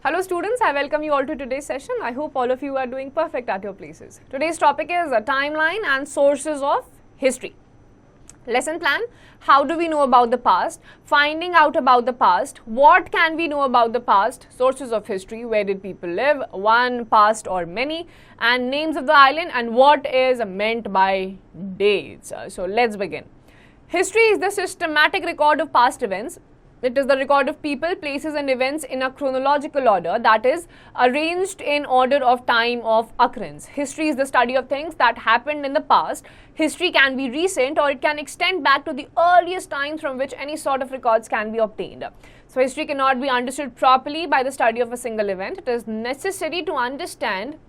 Hello students, I welcome you all to today's session. I hope all of you are doing perfect at your places. Today's topic is a timeline and sources of history. Lesson plan: how do we know about the past? Finding out about the past. What can we know about the past? Sources of history: where did people live? One, past or many? And names of the island, and what is meant by dates. So let's begin. History is the systematic record of past events. It is the record of people, places and events in a chronological order, that is, arranged in order of time of occurrence. History is the study of things that happened in the past. History can be recent or it can extend back to the earliest times from which any sort of records can be obtained. So history cannot be understood properly by the study of a single event. It is necessary to understand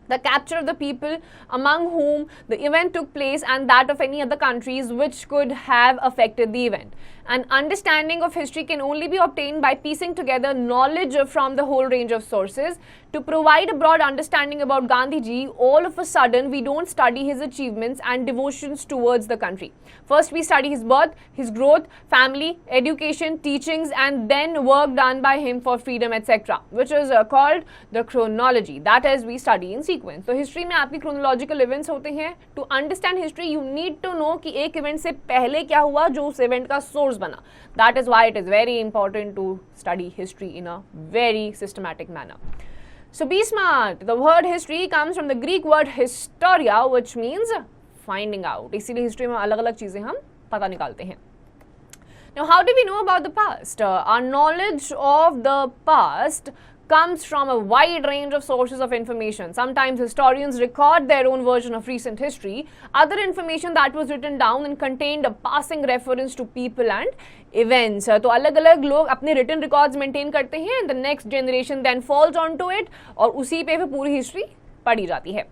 the capture of the people among whom the event took place and that of any other countries which could have affected the event. An understanding of history can only be obtained by piecing together knowledge from the whole range of sources. To provide a broad understanding about Gandhiji, all of a sudden we don't study his achievements and devotions towards the country. First we study his birth, his growth, family, education, teachings, and then work done by him for freedom, etc., which is called the chronology. That is, we study in sequence. So history में आपकी chronological events होते हैं. To understand history, you need to know कि एक event से पहले क्या हुआ जो उस event का source बना. That is why it is very important to study history in a very systematic manner. So be smart. The word history comes from the Greek word historia, which means finding out. इसीलिए history में अलग-अलग चीजें हम पता निकालते हैं. Now, how do we know about the past? Our knowledge of the past comes from a wide range of sources of information. Sometimes historians record their own version of recent history. Other information that was written down and contained a passing reference to people and events. तो अलग-अलग लोग अपने written records maintain करते हैं and the next generation then falls onto it और उसी पे फिर पूरी history पढ़ी जाती है.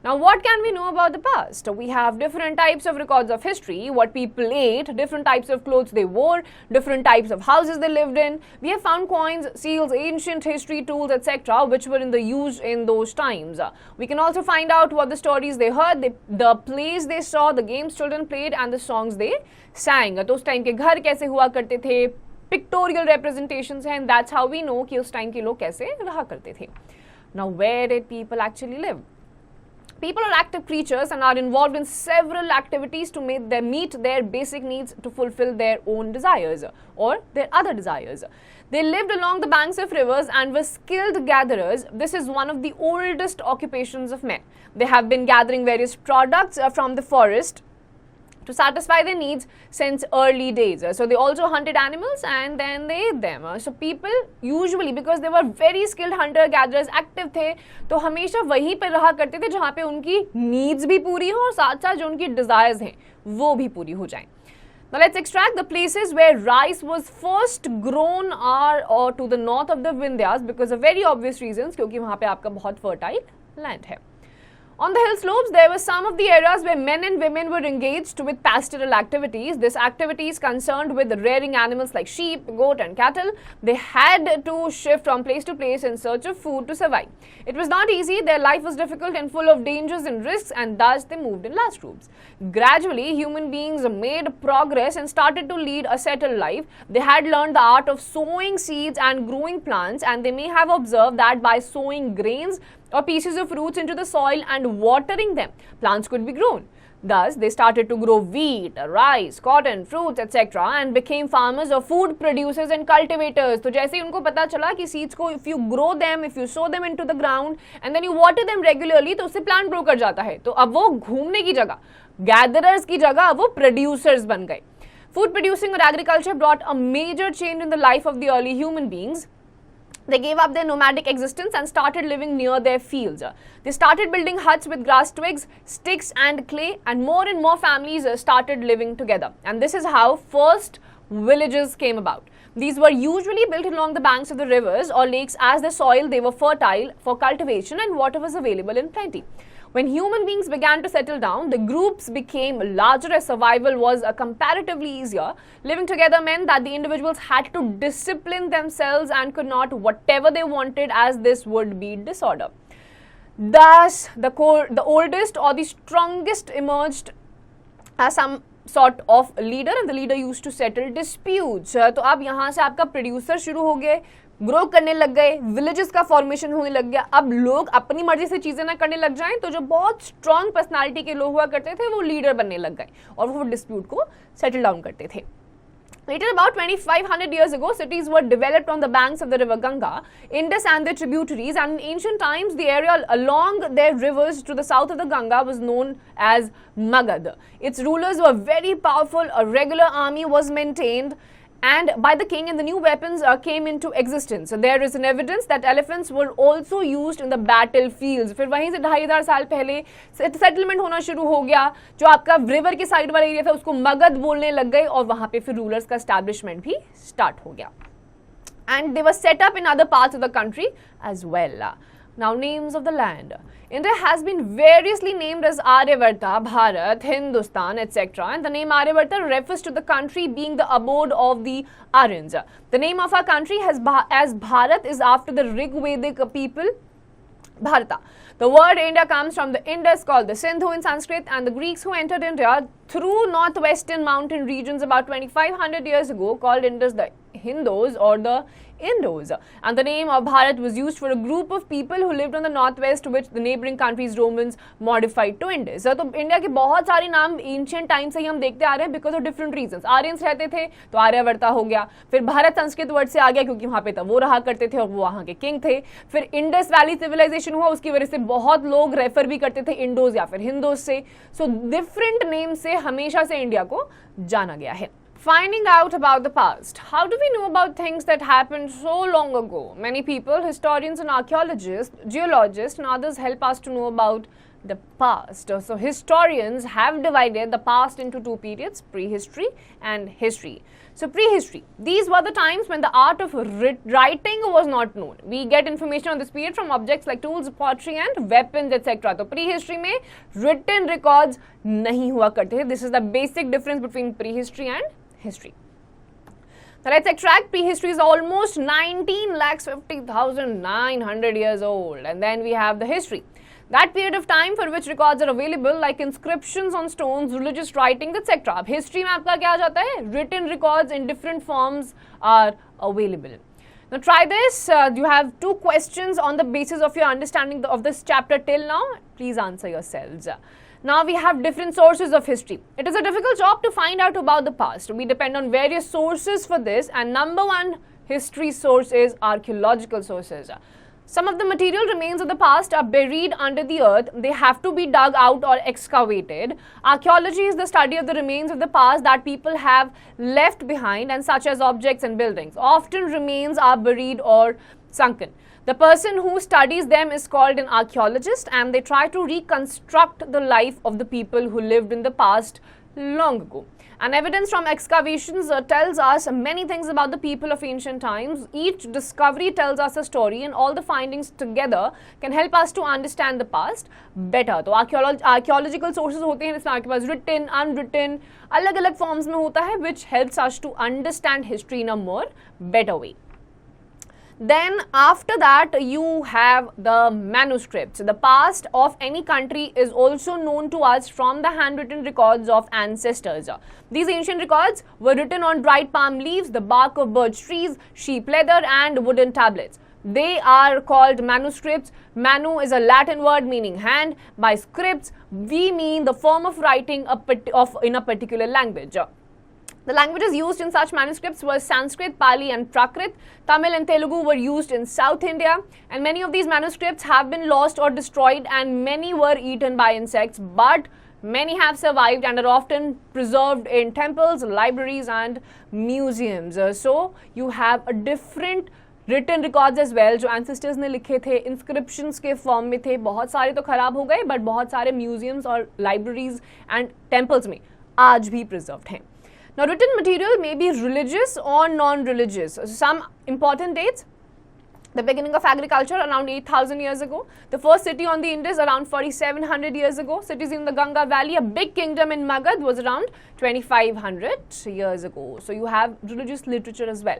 Now, what can we know about the past? We have different types of records of history, what people ate, different types of clothes they wore, different types of houses they lived in. We have found coins, seals, ancient history tools, etc., which were in the use in those times. We can also find out what the stories they heard, the plays they saw, the games children played, and the songs they sang. तो उस time के घर कैसे हुआ करते थे, pictorial representations हैं, and that's how we know कि उस टाइम के लोग कैसे रहा करते थे. Now, where did people actually live? People are active creatures and are involved in several activities to meet their basic needs to fulfill their own desires or their other desires. They lived along the banks of rivers and were skilled gatherers. This is one of the oldest occupations of men. They have been gathering various products from the forest to satisfy their needs since early days. So they also hunted animals and then they ate them. So people usually, because they were very skilled hunter gatherers, active थे, तो हमेशा वहीं पर रहा करते थे जहाँ पे उनकी needs भी पूरी हो और साथ साथ जो उनकी desires हैं वो भी पूरी हो जाएं. Now let's extract the places where rice was first grown or to the north of the Vindhyas because of very obvious reasons, क्योंकि वहाँ पे आपका बहुत fertile land है. On the hill slopes, there were some of the areas where men and women were engaged with pastoral activities. This activity is concerned with rearing animals like sheep, goat and cattle. They had to shift from place to place in search of food to survive. It was not easy, their life was difficult and full of dangers and risks, and thus they moved in large groups. Gradually, human beings made progress and started to lead a settled life. They had learned the art of sowing seeds and growing plants, and they may have observed that by sowing grains or pieces of roots into the soil and watering them, plants could be grown. Thus, they started to grow wheat, rice, cotton, fruits, etc. and became farmers or food producers and cultivators. तो जैसे ही उनको पता चला कि seeds को if you grow them, if you sow them into the ground and then you water them regularly, तो उससे plant grow कर जाता है. तो अब वो घूमने की जगह, gatherers की जगह वो producers बन गए. Food producing or agriculture brought a major change in the life of the early human beings. They gave up their nomadic existence and started living near their fields. They started building huts with grass twigs, sticks and clay, and more families started living together. And this is how first villages came about. These were usually built along the banks of the rivers or lakes as the soil they were fertile for cultivation and water was available in plenty. When human beings began to settle down, the groups became larger as survival was comparatively easier. Living together meant that the individuals had to discipline themselves and could not whatever they wanted, as this would be disorder. Thus, the oldest or the strongest emerged as some sort of leader and the leader used to settle disputes. तो अब यहाँ से आपका producer शुरू हो गए, grow करने लग गए, विलेजेस का फॉर्मेशन होने लग गया. अब लोग अपनी मर्जी से चीजें ना करने लग जाएं, तो जो बहुत स्ट्रॉन्ग पर्सनालिटी के लोग हुआ करते थे वो लीडर बनने लग गए और वो डिस्प्यूट को सेटल डाउन करते थे. Later, about 2500 years ago, cities were developed on the banks of the river Ganga, Indus and their tributaries, and in ancient times, the area along their rivers to the south of the Ganga was known as Magad. Its rulers were very powerful, a regular army was maintained and by the king, and the new weapons came into existence. So there is an evidence that elephants were also used in the battlefields. फिर वहीं से 2500 साल पहले settlement होना शुरू हो गया. जो आपका रिवर के साइड वाला एरिया था उसको मगध बोलने लग गए और वहां पे फिर रूलर्स का एस्टैब्लिशमेंट भी स्टार्ट हो गया. And they were set up in other parts of the country as well. Now, names of the land. India has been variously named as Aryavarta, Bharat, Hindustan, etc. And the name Aryavarta refers to the country being the abode of the Aryans. The name of our country as Bharat is after the Rigvedic people, Bharata. The word India comes from the Indus, called the Sindhu in Sanskrit, and the Greeks who entered India through northwestern mountain regions about 2500 years ago called Indus the Hindus or the Indos. And the name of Bharat was used for a group of people who lived on the northwest, which the neighboring countries Romans modified to Indus. तो India के बहुत सारे नाम ancient time से ही हम देखते आ रहे हैं because of different reasons. Aryans रहते थे तो आर्यवर्ता हो गया, फिर भारत संस्कृत वर्ड से आ गया क्योंकि वहां पे तब वो रहा करते थे और वो वहां के किंग थे. फिर इंडस वैली सिविलाइजेशन हुआ, उसकी वजह से बहुत लोग रेफर भी करते थे इंडोज या फिर हिंदोज से. सो डिफरेंट नेम से हमेशा से इंडिया को जाना गया है. Finding out about the past. How do we know about things that happened so long ago? Many people, historians and archaeologists, geologists and others help us to know about the past. So historians have divided the past into two periods, prehistory and history. So prehistory, these were the times when the art of writing was not known. We get information on this period from objects like tools, pottery and weapons, etc. So prehistory में written records नहीं हुआ करते थे. This is the basic difference between prehistory and history. Now let's extract. Prehistory is almost 19,50,900 years old, and then we have the history. That period of time for which records are available, like inscriptions on stones, religious writings, etc. अब history में आपका क्या आ जाता है? Written records in different forms are available. Now try this. You have two questions on the basis of your understanding of this chapter till now. Please answer yourselves. Now we have different sources of history. It is a difficult job to find out about the past. We depend on various sources for this, and number one history source is archaeological sources. Some of the material remains of the past are buried under the earth. They have to be dug out or excavated. Archaeology is the study of the remains of the past that people have left behind, and such as objects and buildings. Often remains are buried or sunken. The person who studies them is called an archaeologist, and they try to reconstruct the life of the people who lived in the past long ago. And evidence from excavations tells us many things about the people of ancient times. Each discovery tells us a story, and all the findings together can help us to understand the past better. तो archaeological sources होते हैं जिसमें आपके पास written, unwritten, अलग-अलग forms में होता है, which helps us to understand history in a more better way. Then after that you have the manuscripts. The past of any country is also known to us from the handwritten records of ancestors. These ancient records were written on dried palm leaves, the bark of birch trees, sheep leather and wooden tablets. They are called manuscripts. Manu is a Latin word meaning hand. By scripts we mean the form of writing in a particular language. The languages used in such manuscripts were Sanskrit, Pali and Prakrit. Tamil and Telugu were used in South India, and many of these manuscripts have been lost or destroyed, and many were eaten by insects, but many have survived and are often preserved in temples, libraries and museums. So you have a different written records as well जो ancestors ने लिखे थे inscriptions के form में थे. बहुत सारे तो खराब हो गए, but बहुत सारे museums और libraries and temples में आज भी preserved हैं. Now, written material may be religious or non-religious. Some important dates: the beginning of agriculture around 8,000 years ago, the first city on the Indus around 4,700 years ago, cities in the Ganga Valley, a big kingdom in Magad was around 2,500 years ago. So you have religious literature as well.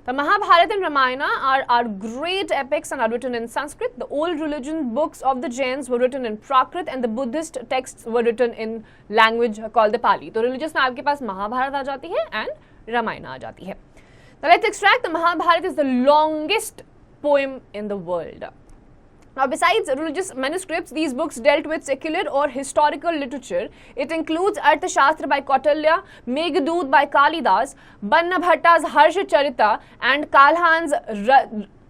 The Mahabharata and Ramayana are great epics and are written in Sanskrit. The old religion books of the Jains were written in Prakrit and the Buddhist texts were written in language called the Pali. तो religious में आपके पास महाभारत आ जाती है and Ramayana आ जाती है. Now let's extract. The Mahabharata is the longest poem in the world. Now, besides religious manuscripts, these books dealt with secular or historical literature. It includes Arthashastra by Kautilya, Meghdut by Kalidas, Banna Bhatta's Harshacharita, and Kalhan's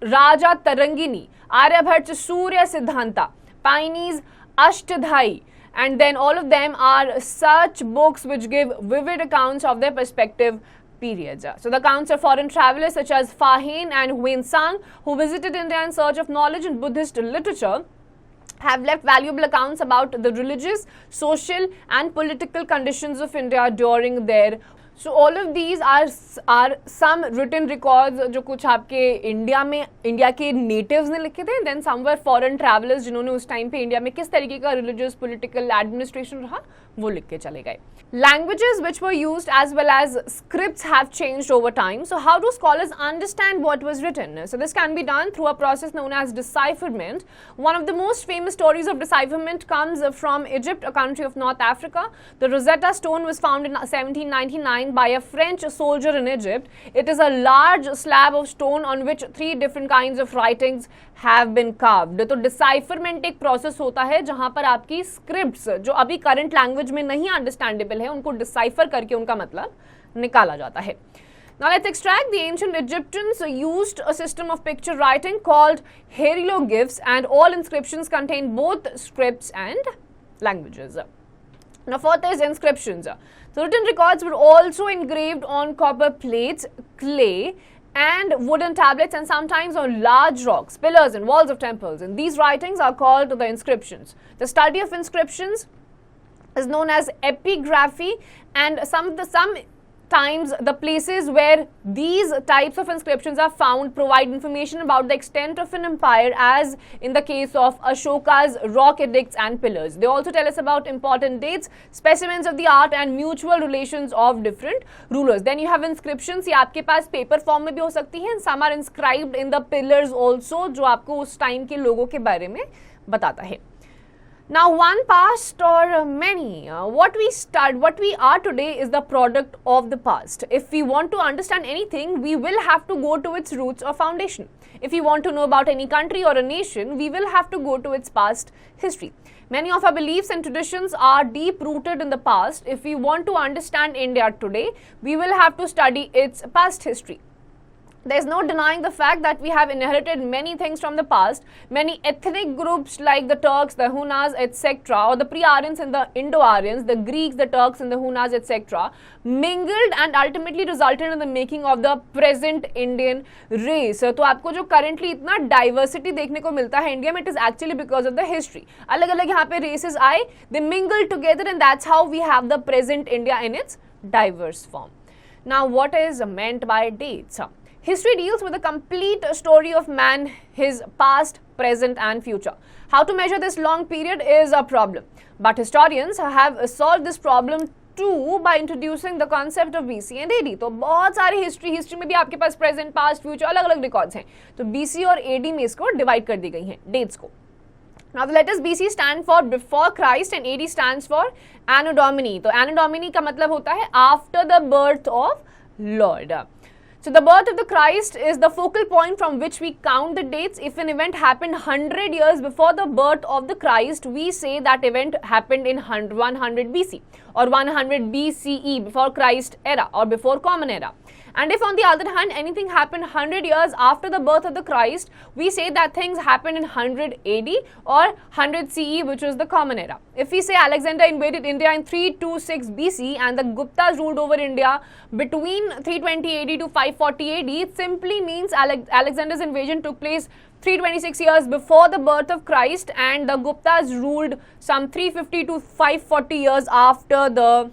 Raja Tarangini, Aryabhat's Surya Siddhanta, Paine's Ashtadhyayi, and then all of them are such books which give vivid accounts of their perspective periods. So the accounts of foreign travelers such as Fa-Hien and Huensang, who visited India in search of knowledge in Buddhist literature, have left valuable accounts about the religious, social and political conditions of India during their. So all of these are some written records जो कुछ आपके India के natives ने लिखे थे, then some were foreign travelers जिन्होंने उस time पे इंडिया में किस तरीके का religious, political, administration रहा वो लिख के चले गए. Languages which were used as well as scripts have changed over time. So how do scholars understand what was written? So this can be done through a process known as decipherment. One of the most famous stories of decipherment comes from Egypt, a country of North Africa. The Rosetta Stone was found in 1799 by a French soldier in Egypt. It is a large slab of stone on which 3 different kinds of writings have been carved. तो decipherment एक process होता है जहाँ पर आपकी scripts जो अभी current language में नहीं understandable है उनको decipher करके उनका मतलब निकाला जाता है. Now let's extract. The ancient Egyptians used a system of picture writing called hieroglyphs, and all inscriptions contain both scripts and languages. Now fourth is inscriptions. The written records were also engraved on copper plates, clay and wooden tablets, and sometimes on large rocks, pillars and walls of temples, and these writings are called the inscriptions. The study of inscriptions is known as epigraphy, and sometimes the places where these types of inscriptions are found provide information about the extent of an empire, as in the case of Ashoka's rock edicts and pillars. They also tell us about important dates, specimens of the art and mutual relations of different rulers. Then you have inscriptions. ये आपके पास paper form में भी हो सकती है, and some are inscribed in the pillars also, जो आपको उस time के लोगों के बारे में बताता है. Now, one past or many, what we are today is the product of the past. If we want to understand anything, we will have to go to its roots or foundation. If we want to know about any country or a nation, we will have to go to its past history. Many of our beliefs and traditions are deep rooted in the past. If we want to understand India today, we will have to study its past history. There is no denying the fact that we have inherited many things from the past. Many ethnic groups like the Turks, the Hunas, etc., or the pre-Aryans and the Indo-Aryans, the Greeks, the Turks and the Hunas, etc., mingled and ultimately resulted in the making of the present Indian race. तो आपको जो currently इतना diversity देखने को मिलता है India में, it is actually because of the history. अलग-अलग यहाँ पे races आए, they mingled together, and that's how we have the present India in its diverse form. Now, what is meant by dates? History deals with the complete story of man, his past, present and future. How to measure this long period is a problem, but historians have solved this problem too by introducing the concept of BC and AD. तो बहुत सारी history में भी आपके पास present, past, future अलग अलग records हैं. तो BC और AD में इसको डिवाइड कर दी गई हैं डेट्स को. Now the letters BC stand for before Christ and AD stands for Anno Domini. तो Anno Domini का मतलब होता है after the birth of Lord. So the birth of the Christ is the focal point from which we count the dates. If an event happened 100 years before the birth of the Christ, we say that event happened in 100 BC or 100 BCE, before Christ era or before Common Era. And if on the other hand anything happened 100 years after the birth of the Christ, we say that things happened in 100 AD or 100 CE, which was the Common Era. If we say Alexander invaded India in 326 BC and the Guptas ruled over India between 320 AD to 540 AD, it simply means Alexander's invasion took place 326 years before the birth of Christ and the Guptas ruled some 350 to 540 years after the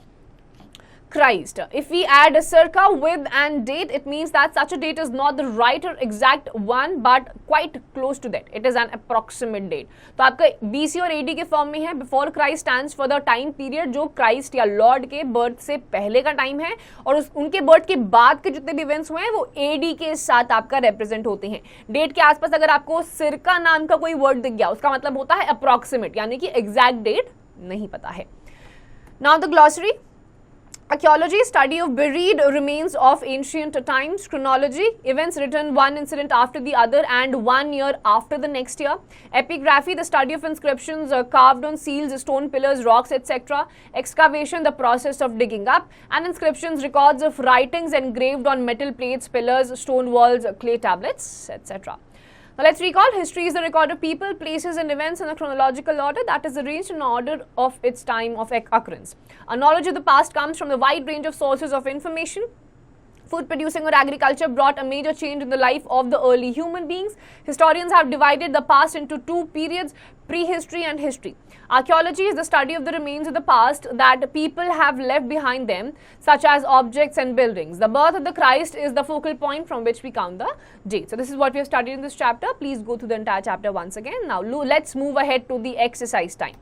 Christ. If we add a circa with and date, it means that such a date is not the right or exact one but quite close to that. It is an approximate date. तो आपका BC और AD के form में है. Before Christ stands for the time period जो Christ या Lord के birth से पहले का टाइम है, और उनके बर्थ के बाद के जितने भी इवेंट्स हुए हैं वो AD के साथ आपका रिप्रेजेंट होते हैं. डेट के आसपास अगर आपको सिरका नाम का कोई वर्ड दिख गया, उसका मतलब होता है अप्रोक्सीमेट, यानी कि एग्जैक्ट डेट नहीं पता है. Now the glossary. Archaeology, study of buried remains of ancient times. Chronology, events written one incident after the other and 1 year after the next year. Epigraphy, the study of inscriptions carved on seals, stone pillars, rocks, etc. Excavation, the process of digging up. And inscriptions, records of writings engraved on metal plates, pillars, stone walls, clay tablets, etc. Now let's recall. History is the record of people, places and events in a chronological order that is arranged in order of its time of occurrence. A knowledge of the past comes from the wide range of sources of information. Food producing or agriculture brought a major change in the life of the early human beings. Historians have divided the past into two periods, prehistory and history. Archaeology is the study of the remains of the past that people have left behind them, such as objects and buildings. The birth of the Christ is the focal point from which we count the date. So this is what we have studied in this chapter. Please go through the entire chapter once again. Now let's move ahead to the exercise time.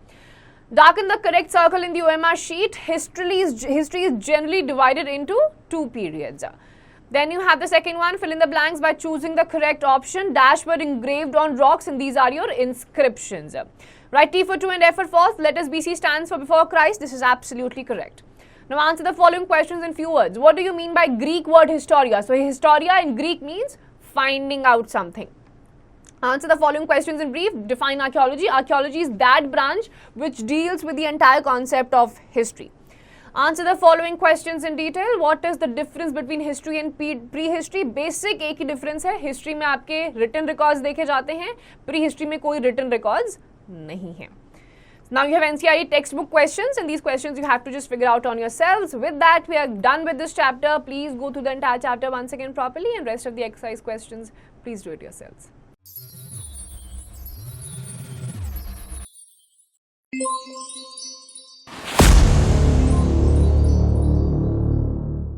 Darken the correct circle in the OMR sheet. History is generally divided into two periods. Then you have the second one, fill in the blanks by choosing the correct option. Dash were engraved on rocks and these are your inscriptions. Write T for true and F for false. Letters BC stands for before Christ. This is absolutely correct. Now answer the following questions in few words. What do you mean by Greek word historia? So historia in Greek means finding out something. Answer the following questions in brief. Define archaeology. Archaeology is that branch which deals with the entire concept of history. Answer the following questions in detail. What is the difference between history and prehistory? Basic एक ही difference है. History में आपके written records देखे जाते हैं. Prehistory में कोई written records नहीं है. Now you have NCERT textbook questions and these questions you have to just figure out on yourselves. With that, we are done with this chapter. Please go through the entire chapter once again properly and rest of the exercise questions, please do it yourselves.